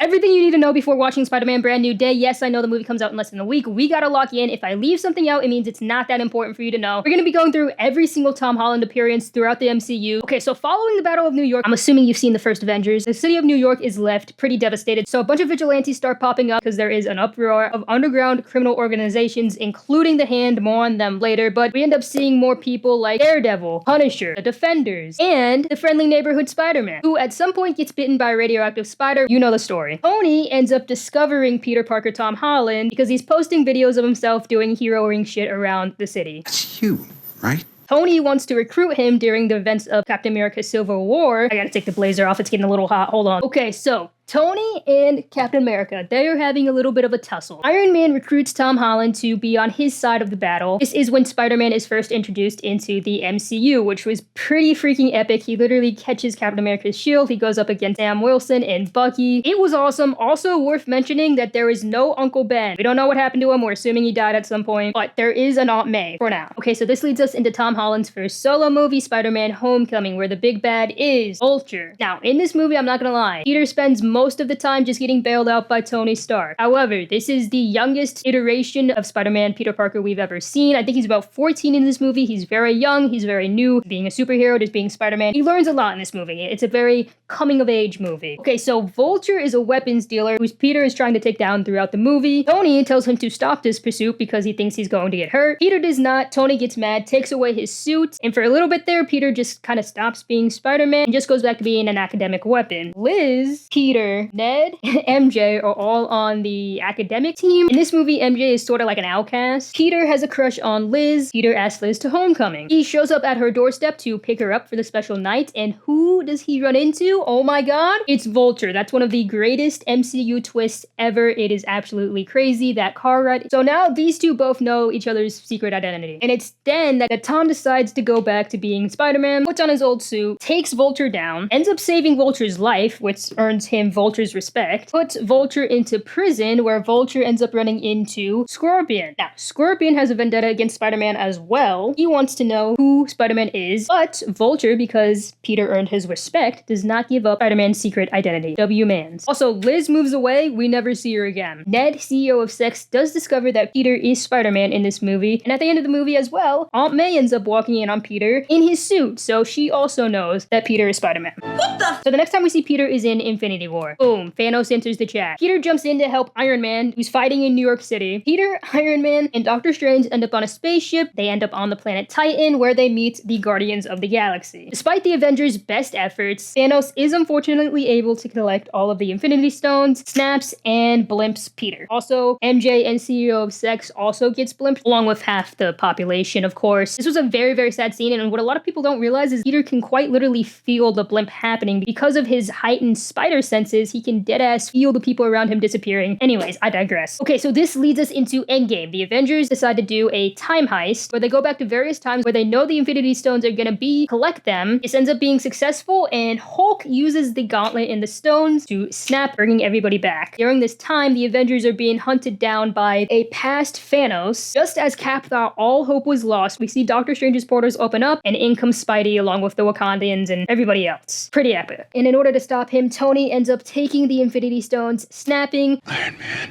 Everything you need to know before watching Spider-Man Brand New Day. Yes, I know the movie comes out in less than a week. We gotta lock in. If I leave something out, it means it's not that important for you to know. We're gonna be going through every single Tom Holland appearance throughout the MCU. Okay, so following the Battle of New York, I'm assuming you've seen the first Avengers, the city of New York is left pretty devastated. So a bunch of vigilantes start popping up because there is an uproar of underground criminal organizations, including The Hand. More on them later, but we end up seeing more people like Daredevil, Punisher, the Defenders, and the friendly neighborhood Spider-Man, who at some point gets bitten by a radioactive spider. You know the story. Tony ends up discovering Peter Parker Tom Holland because he's posting videos of himself doing heroing shit around the city. That's you, right? Tony wants to recruit him during the events of Captain America Civil War. I gotta take the blazer off, it's getting a little hot, hold on. Okay, so Tony and Captain America, they are having a little bit of a tussle. Iron Man recruits Tom Holland to be on his side of the battle. This is when Spider-Man is first introduced into the MCU, which was pretty freaking epic. He literally catches Captain America's shield. He goes up against Sam Wilson and Bucky. It was awesome. Also worth mentioning that there is no Uncle Ben. We don't know what happened to him. We're assuming he died at some point, but there is an Aunt May for now. Okay, so this leads us into Tom Holland's first solo movie, Spider-Man Homecoming, where the big bad is Vulture. Now, in this movie, I'm not gonna lie, Peter spends most of the time just getting bailed out by Tony Stark. However, this is the youngest iteration of Spider-Man Peter Parker we've ever seen. I think he's about 14 in this movie. He's very young. He's very new. Being a superhero, just being Spider-Man. He learns a lot in this movie. It's a very coming-of-age movie. Okay, so Vulture is a weapons dealer who Peter is trying to take down throughout the movie. Tony tells him to stop this pursuit because he thinks he's going to get hurt. Peter does not. Tony gets mad, takes away his suit, and for a little bit there, Peter just kind of stops being Spider-Man and just goes back to being an academic weapon. Liz, Peter, Ned, and MJ are all on the academic team. In this movie, MJ is sort of like an outcast. Peter has a crush on Liz. Peter asks Liz to homecoming. He shows up at her doorstep to pick her up for the special night, and who does he run into? Oh my god, it's Vulture. That's one of the greatest MCU twists ever. It is absolutely crazy, that car ride. So now these two both know each other's secret identity, and it's then that Tom decides to go back to being Spider-Man, puts on his old suit, takes Vulture down, ends up saving Vulture's life, which earns him Vulture's respect, puts Vulture into prison, where Vulture ends up running into Scorpion. Now, Scorpion has a vendetta against Spider-Man as well. He wants to know who Spider-Man is, but Vulture, because Peter earned his respect, does not give up Spider-Man's secret identity. W-Mans. Also, Liz moves away, we never see her again. Ned, CEO of Sex, does discover that Peter is Spider-Man in this movie, and at the end of the movie as well, Aunt May ends up walking in on Peter in his suit, so she also knows that Peter is Spider-Man. What the? So the next time we see Peter is in Infinity War. Boom, Thanos enters the chat. Peter jumps in to help Iron Man, who's fighting in New York City. Peter, Iron Man, and Doctor Strange end up on a spaceship. They end up on the planet Titan, where they meet the Guardians of the Galaxy. Despite the Avengers' best efforts, Thanos is unfortunately able to collect all of the Infinity Stones, snaps, and blimps Peter. Also, MJ and CEO of Sex also gets blimped, along with half the population, of course. This was a very, very sad scene, and what a lot of people don't realize is Peter can quite literally feel the blimp happening. Because of his heightened spider senses, he can deadass feel the people around him disappearing. Anyways, I digress. Okay, so this leads us into Endgame. The Avengers decide to do a time heist where they go back to various times where they know the Infinity Stones are gonna be, collect them. This ends up being successful, and Hulk uses the gauntlet and the stones to snap, bringing everybody back. During this time, the Avengers are being hunted down by a past Thanos. Just as Cap thought all hope was lost, we see Doctor Strange's portals open up, and in comes Spidey along with the Wakandians and everybody else. Pretty epic. And in order to stop him, Tony ends up taking the Infinity Stones, snapping, Iron Man.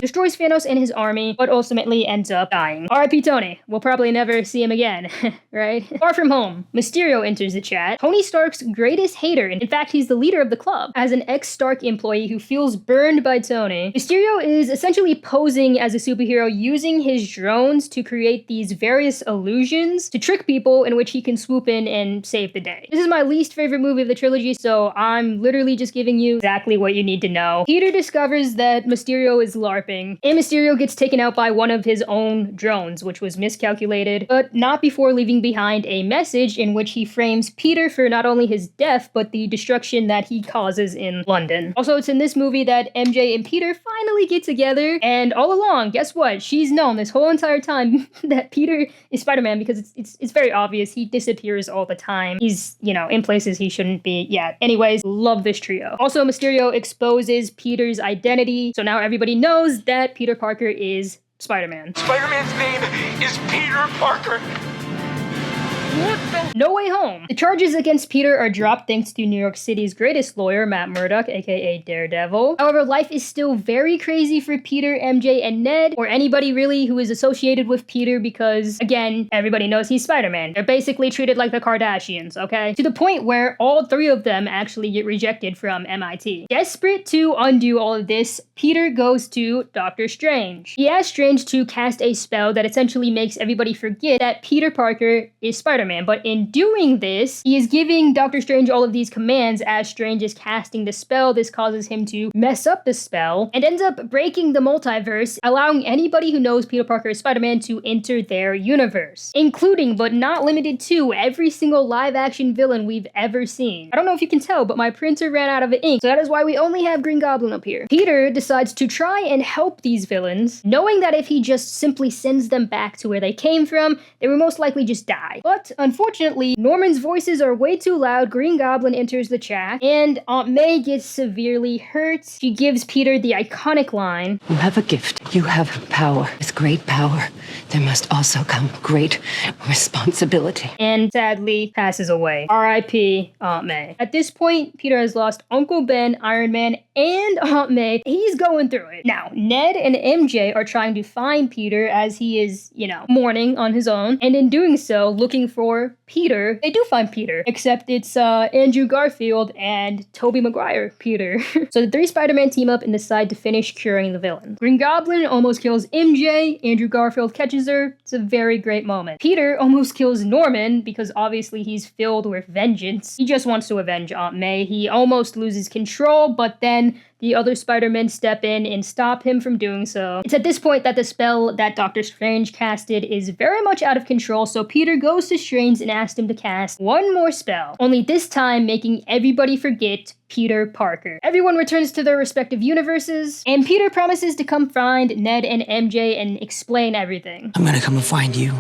destroys Thanos and his army, but ultimately ends up dying. R.I.P. Tony. We'll probably never see him again, right? Far from home, Mysterio enters the chat. Tony Stark's greatest hater, and in fact, he's the leader of the club. As an ex-Stark employee who feels burned by Tony, Mysterio is essentially posing as a superhero using his drones to create these various illusions to trick people in which he can swoop in and save the day. This is my least favorite movie of the trilogy, so I'm literally just giving you exactly what you need to know. Peter discovers that Mysterio is LARPing, and Mysterio gets taken out by one of his own drones, which was miscalculated, but not before leaving behind a message in which he frames Peter for not only his death, but the destruction that he causes in London. Also, it's in this movie that MJ and Peter finally get together, and all along, guess what? She's known this whole entire time that Peter is Spider-Man because it's very obvious. He disappears all the time. He's, you know, in places he shouldn't be. Yeah, anyways, love this trio. Also, Mysterio exposes Peter's identity, so now everybody knows that Peter Parker is Spider-Man. Spider-Man's name is Peter Parker. No Way Home. The charges against Peter are dropped thanks to New York City's greatest lawyer, Matt Murdock, aka Daredevil. However, life is still very crazy for Peter, MJ, and Ned, or anybody really who is associated with Peter because, again, everybody knows he's Spider-Man. They're basically treated like the Kardashians, okay? To the point where all three of them actually get rejected from MIT. Desperate to undo all of this, Peter goes to Doctor Strange. He asks Strange to cast a spell that essentially makes everybody forget that Peter Parker is Spider-Man, but in doing this, he is giving Doctor Strange all of these commands as Strange is casting the spell. This causes him to mess up the spell and ends up breaking the multiverse, allowing anybody who knows Peter Parker is Spider-Man to enter their universe, including but not limited to every single live-action villain we've ever seen. I don't know if you can tell, but my printer ran out of ink, so that is why we only have Green Goblin up here. Peter decides to try and help these villains, knowing that if he just simply sends them back to where they came from, they will most likely just die. But unfortunately, Norman's voices are way too loud. Green Goblin enters the chat, and Aunt May gets severely hurt. She gives Peter the iconic line, "You have a gift. You have power. With great power, there must also come great responsibility." And sadly passes away. R.I.P. Aunt May. At this point, Peter has lost Uncle Ben, Iron Man, and Aunt May. He's going through it. Now, Ned and MJ are trying to find Peter as he is, mourning on his own, and in doing so, looking for Peter. They do find Peter, except it's Andrew Garfield and Tobey Maguire Peter. So the three Spider-Man team up and decide to finish curing the villain. Green Goblin almost kills MJ. Andrew Garfield catches her. It's a very great moment. Peter almost kills Norman because obviously he's filled with vengeance. He just wants to avenge Aunt May. He almost loses control, but then the other Spider-Men step in and stop him from doing so. It's at this point that the spell that Doctor Strange casted is very much out of control, so Peter goes to Strange and asks him to cast one more spell, only this time making everybody forget Peter Parker. Everyone returns to their respective universes, and Peter promises to come find Ned and MJ and explain everything. "I'm gonna come and find you,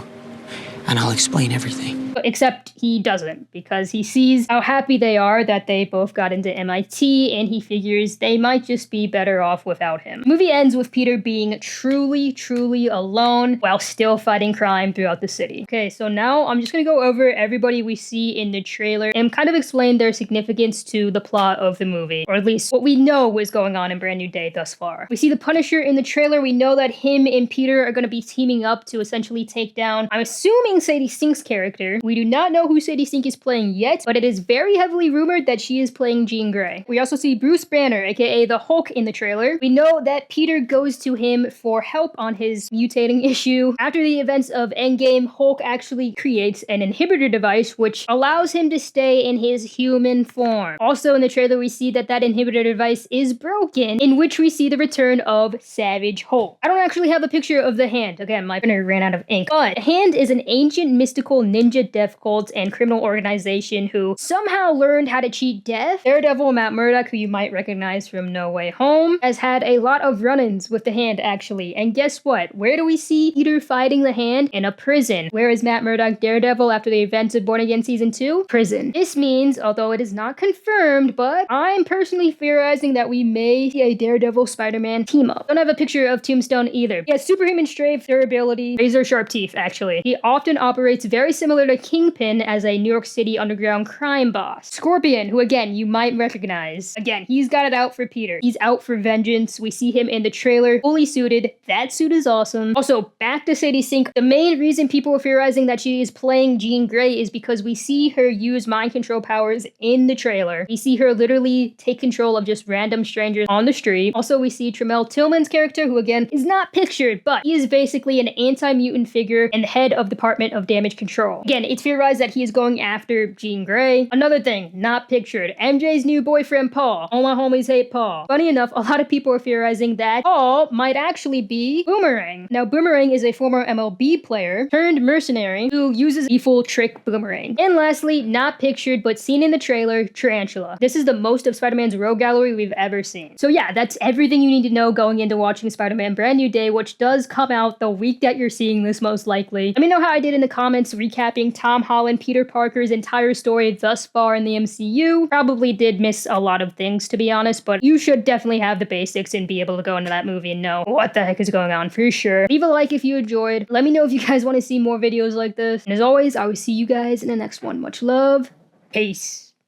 and I'll explain everything." Except he doesn't, because he sees how happy they are that they both got into MIT, and he figures they might just be better off without him. The movie ends with Peter being truly alone while still fighting crime throughout the city. Okay, so now I'm just gonna go over everybody we see in the trailer and kind of explain their significance to the plot of the movie, or at least what we know was going on in Brand New Day thus far. We see the Punisher in the trailer. We know that him and Peter are gonna be teaming up to essentially take down, I'm assuming, Sadie Sink's character. We do not know who Sadie Sink is playing yet, but it is very heavily rumored that she is playing Jean Grey. We also see Bruce Banner, aka the Hulk, in the trailer. We know that Peter goes to him for help on his mutating issue. After the events of Endgame, Hulk actually creates an inhibitor device which allows him to stay in his human form. Also in the trailer, we see that inhibitor device is broken, in which we see the return of Savage Hulk. I don't actually have a picture of the hand. Again, my printer ran out of ink. But the hand is an ancient mystical ninja death cult and criminal organization who somehow learned how to cheat death. Daredevil Matt Murdock, who you might recognize from No Way Home, has had a lot of run-ins with the hand, actually. And guess what? Where do we see Peter fighting the hand? In a prison. Where is Matt Murdock Daredevil after the events of Born Again Season 2? Prison. This means, although it is not confirmed, but I'm personally theorizing that we may see a Daredevil Spider-Man team-up. Don't have a picture of Tombstone either. He has superhuman strength, durability, razor-sharp teeth, actually. He often operates very similar to Kingpin as a New York City underground crime boss. Scorpion, who again, you might recognize. Again, he's got it out for Peter. He's out for vengeance. We see him in the trailer, fully suited. That suit is awesome. Also, back to Sadie Sink. The main reason people are theorizing that she is playing Jean Grey is because we see her use mind control powers in the trailer. We see her literally take control of just random strangers on the street. Also, we see Tremel Tillman's character, who again, is not pictured, but he is basically an anti-mutant figure and the head of Department of Damage Control. Again, it's theorized that he is going after Jean Grey. Another thing, not pictured, MJ's new boyfriend, Paul. All my homies hate Paul. Funny enough, a lot of people are theorizing that Paul might actually be Boomerang. Now, Boomerang is a former MLB player turned mercenary who uses evil trick Boomerang. And lastly, not pictured, but seen in the trailer, Tarantula. This is the most of Spider-Man's rogue gallery we've ever seen. So yeah, that's everything you need to know going into watching Spider-Man Brand New Day, which does come out the week that you're seeing this most likely. Let me know how I did in the comments recapping Tom Holland, Peter Parker's entire story thus far in the MCU. Probably did miss a lot of things, to be honest, but you should definitely have the basics and be able to go into that movie and know what the heck is going on for sure. Leave a like if you enjoyed. Let me know if you guys want to see more videos like this. And as always, I will see you guys in the next one. Much love. Peace.